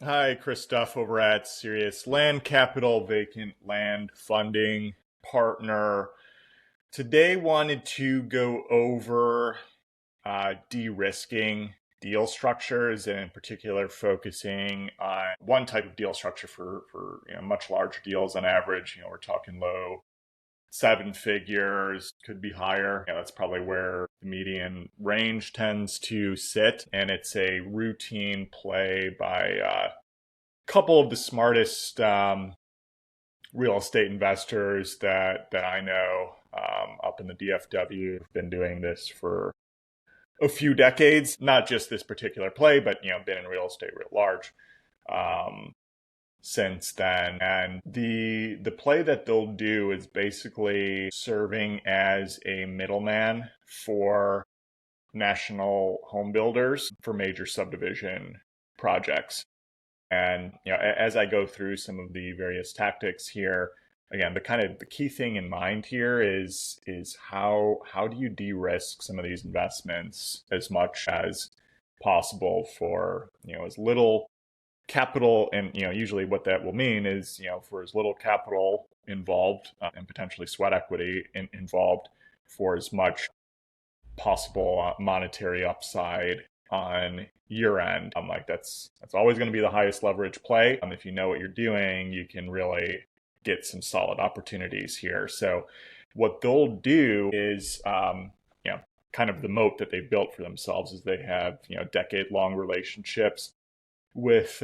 Hi, Chris Duff over at Serious Land Capital, vacant land funding partner. Today, wanted to go over de-risking deal structures, and in particular, focusing on one type of deal structure for much larger deals. On average, we're talking low seven figures, could be higher. That's probably where the median range tends to sit, and it's a routine play by couple of the smartest real estate investors that I know up in the DFW have been doing this for a few decades. Not just this particular play, but been in real estate writ large um, since then. And the play that they'll do is basically serving as a middleman for national home builders for major subdivision projects. And as I go through some of the various tactics here, again, the key thing in mind here is how do you de-risk some of these investments as much as possible for as little capital. And usually what that will mean is for as little capital involved, and potentially sweat equity involved, for as much possible monetary upside on year end. Like that's always going to be the highest leverage play. If you know what you're doing, you can really get some solid opportunities here. So what they'll do is, kind of the moat that they've built for themselves is they have, decade long relationships with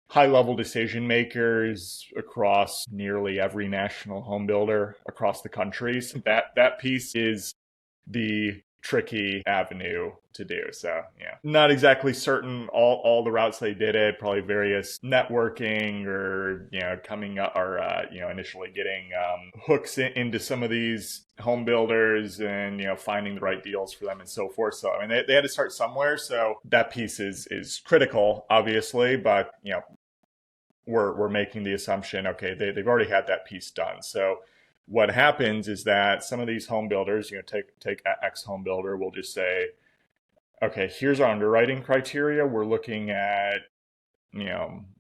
high level decision makers across nearly every national home builder across the country. So that piece is the tricky avenue to do. So not exactly certain all the routes they did it. Probably various networking or coming up or initially getting hooks into some of these home builders and finding the right deals for them and so forth. So I mean they had to start somewhere. So that piece is critical, obviously, but we're making the assumption, okay, they've already had that piece done. So what happens is that some of these home builders, take X home builder, will just say, okay, here's our underwriting criteria. We're looking at,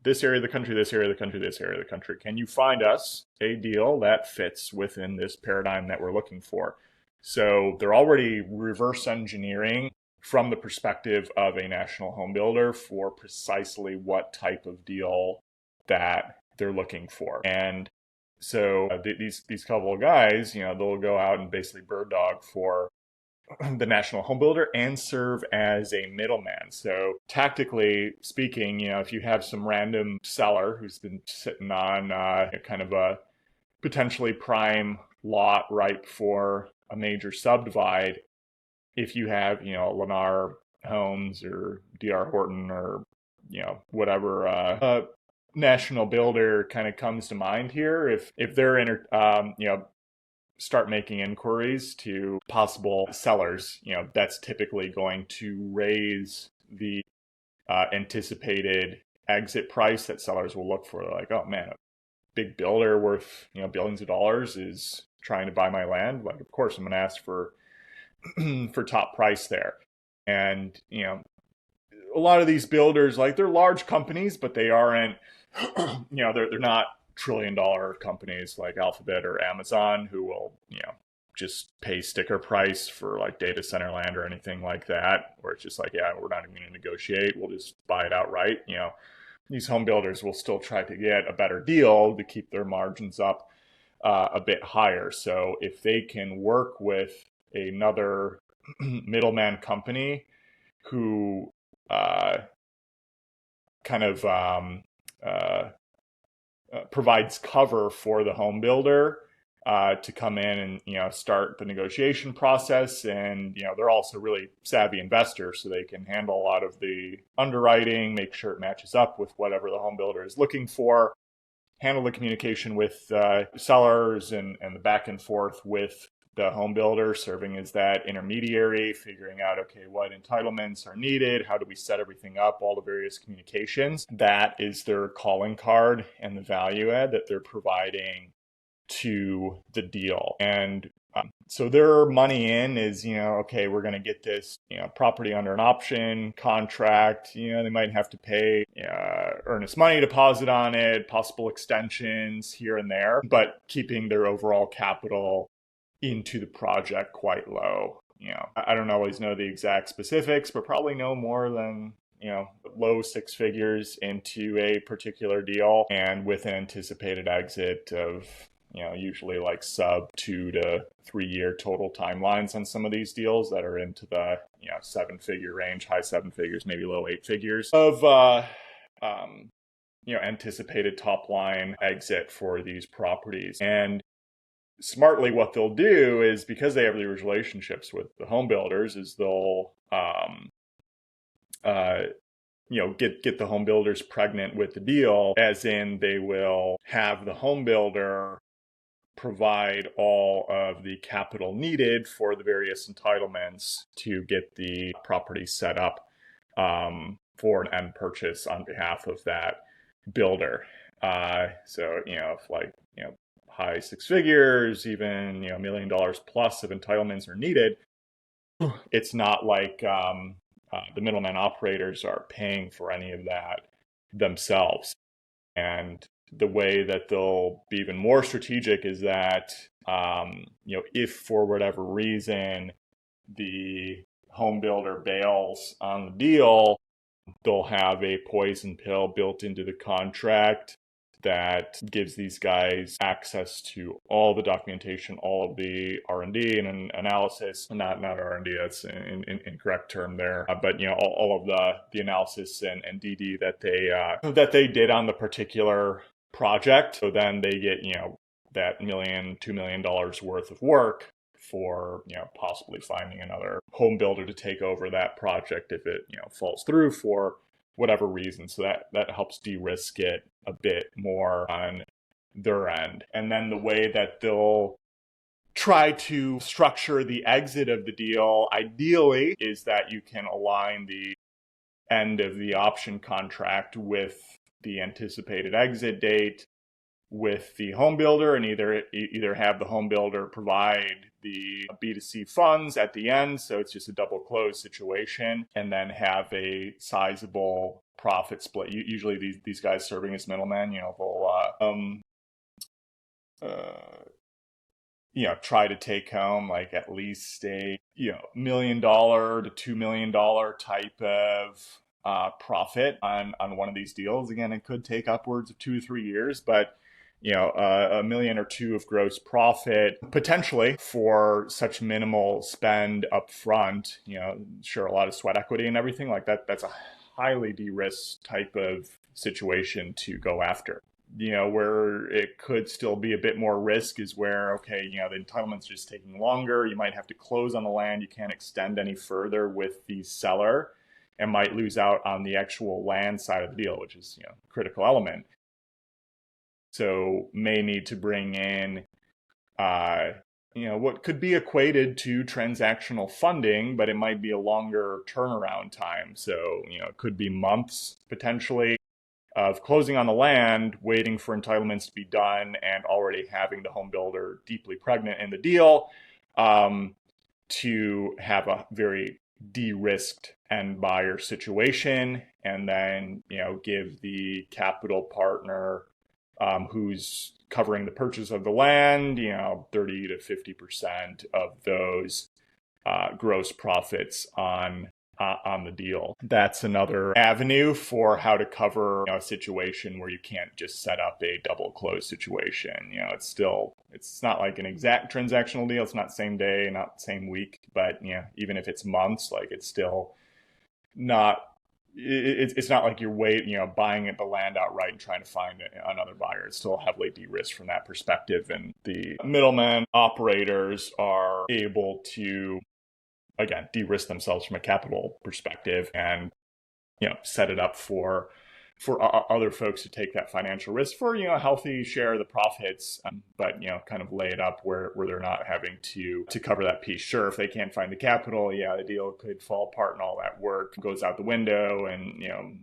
this area of the country, this area of the country, this area of the country. Can you find us a deal that fits within this paradigm that we're looking for? So they're already reverse engineering from the perspective of a national home builder for precisely what type of deal that they're looking for. And so these couple of guys, they'll go out and basically bird dog for the national home builder and serve as a middleman. So tactically speaking, if you have some random seller who's been sitting on kind of a potentially prime lot ripe for a major subdivide, if you have Lennar Homes or DR Horton or whatever national builder kind of comes to mind here, if they're start making inquiries to possible sellers, that's typically going to raise the anticipated exit price that sellers will look for. They're like, oh man, a big builder worth billions of dollars is trying to buy my land. Like, of course, I'm going to ask for for top price there. And a lot of these builders, like, they're large companies, but they aren't they're not trillion-dollar companies like Alphabet or Amazon who will just pay sticker price for like data center land or anything like that, where it's just like, yeah, we're not even going to negotiate, we'll just buy it outright. These home builders will still try to get a better deal to keep their margins up a bit higher. So if they can work with another middleman company who kind of provides cover for the home builder to come in and start the negotiation process, and they're also really savvy investors, so they can handle a lot of the underwriting, make sure it matches up with whatever the home builder is looking for, handle the communication with sellers and the back and forth with the home builder, serving as that intermediary, figuring out, okay, what entitlements are needed, how do we set everything up, all the various communications. That is their calling card and the value add that they're providing to the deal. And so their money in is, okay, we're going to get this, property under an option contract. They might have to pay earn earnest money deposit on it, possible extensions here and there, but keeping their overall capital into the project quite low. I don't always know the exact specifics, but probably no more than, low six figures into a particular deal, and with an anticipated exit of, usually like sub 2 to 3 year total timelines on some of these deals that are into the, 7-figure range, high 7 figures, maybe low 8 figures of, anticipated top line exit for these properties. And smartly, what they'll do is, because they have these relationships with the home builders, is they'll get the home builders pregnant with the deal, as in they will have the home builder provide all of the capital needed for the various entitlements to get the property set up for an end purchase on behalf of that builder. So, if high six figures, even, $1 million plus of entitlements are needed, it's not like the middleman operators are paying for any of that themselves. And the way that they'll be even more strategic is that, if for whatever reason the home builder bails on the deal, they'll have a poison pill built into the contract that gives these guys access to all the documentation, all of the R&D and analysis. Not R&D, that's an incorrect term there, but all of the analysis and DD that they did on the particular project. So then they get that $1 million, $2 million worth of work for possibly finding another home builder to take over that project if it falls through for whatever reason. So that helps de-risk it a bit more on their end. And then the way that they'll try to structure the exit of the deal, ideally, is that you can align the end of the option contract with the anticipated exit date with the home builder, and either have the home builder provide the B2C funds at the end, so it's just a double close situation, and then have a sizable profit split. Usually these guys serving as middlemen, they'll try to take home like at least a $1 million to $2 million type of profit on one of these deals. Again, it could take upwards of 2 to 3 years, but $1 million or $2 million of gross profit potentially for such minimal spend up front. Sure, a lot of sweat equity and everything like that. That's a highly de-risked type of situation to go after. Where it could still be a bit more risk is where, okay, the entitlement's just taking longer. You might have to close on the land. You can't extend any further with the seller, and might lose out on the actual land side of the deal, which is, a critical element. So may need to bring in, what could be equated to transactional funding, but it might be a longer turnaround time. So, it could be months potentially of closing on the land, waiting for entitlements to be done, and already having the home builder deeply pregnant in the deal, to have a very de-risked end buyer situation, and then, give the capital partner who's covering the purchase of the land, 30 to 50% of those gross profits on the deal. That's another avenue for how to cover a situation where you can't just set up a double close situation. It's not like an exact transactional deal. It's not same day, not same week, but even if it's months, like it's still not. It's not like you're buying the land outright and trying to find another buyer. It's still heavily de-risked from that perspective, and the middleman operators are able to, again, de-risk themselves from a capital perspective, and set it up for other folks to take that financial risk for a healthy share of the profits, but kind of lay it up where they're not having to cover that piece. Sure, if they can't find the capital, the deal could fall apart and all that work goes out the window, and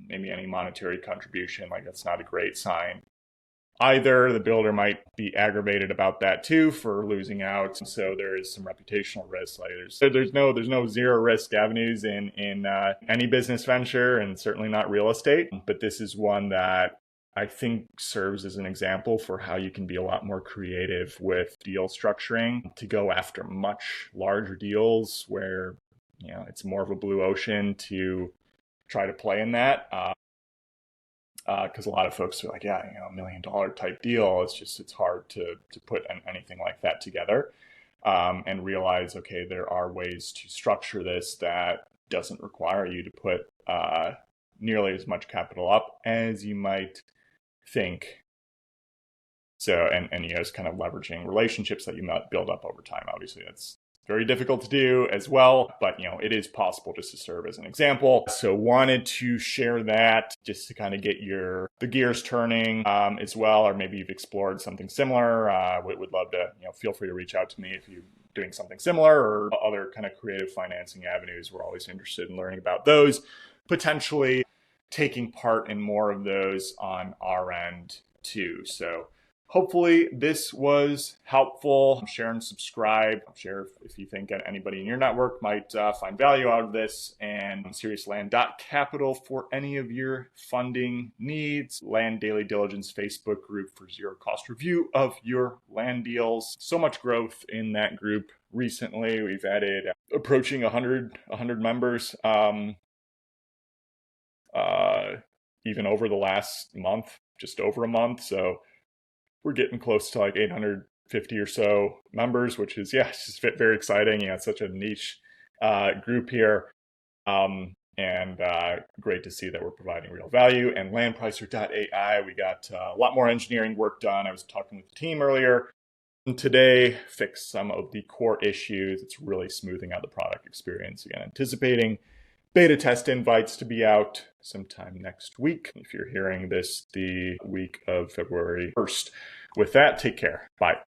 maybe any monetary contribution, like that's not a great sign either the builder might be aggravated about that too for losing out. So there is some reputational risk. Like there's no zero risk avenues in any business venture, and certainly not real estate. But this is one that I think serves as an example for how you can be a lot more creative with deal structuring to go after much larger deals where, it's more of a blue ocean to try to play in that. Because a lot of folks are like, yeah, $1 million type deal. It's hard to put anything like that together, and realize, okay, there are ways to structure this that doesn't require you to put nearly as much capital up as you might think. So, and it's kind of leveraging relationships that you might build up over time. Obviously, that's very difficult to do as well, but it is possible, just to serve as an example. So wanted to share that just to kind of get the gears turning as well, or maybe you've explored something similar. Would love to, feel free to reach out to me if you're doing something similar or other kind of creative financing avenues. We're always interested in learning about those, potentially taking part in more of those on our end too. So hopefully this was helpful. Share and subscribe. Share if you think anybody in your network might find value out of this. And seriousland.capital for any of your funding needs. Land Daily Diligence Facebook group for zero cost review of your land deals. So much growth in that group recently. We've added approaching 100 members even over the last month, just over a month. So we're getting close to like 850 or so members, which is, it's just very exciting. It's such a niche group here. And great to see that we're providing real value. And landpricer.ai, we got a lot more engineering work done. I was talking with the team earlier today, fixed some of the core issues. It's really smoothing out the product experience. Again, anticipating beta test invites to be out sometime next week. If you're hearing this the week of February 1st. With that, take care. Bye.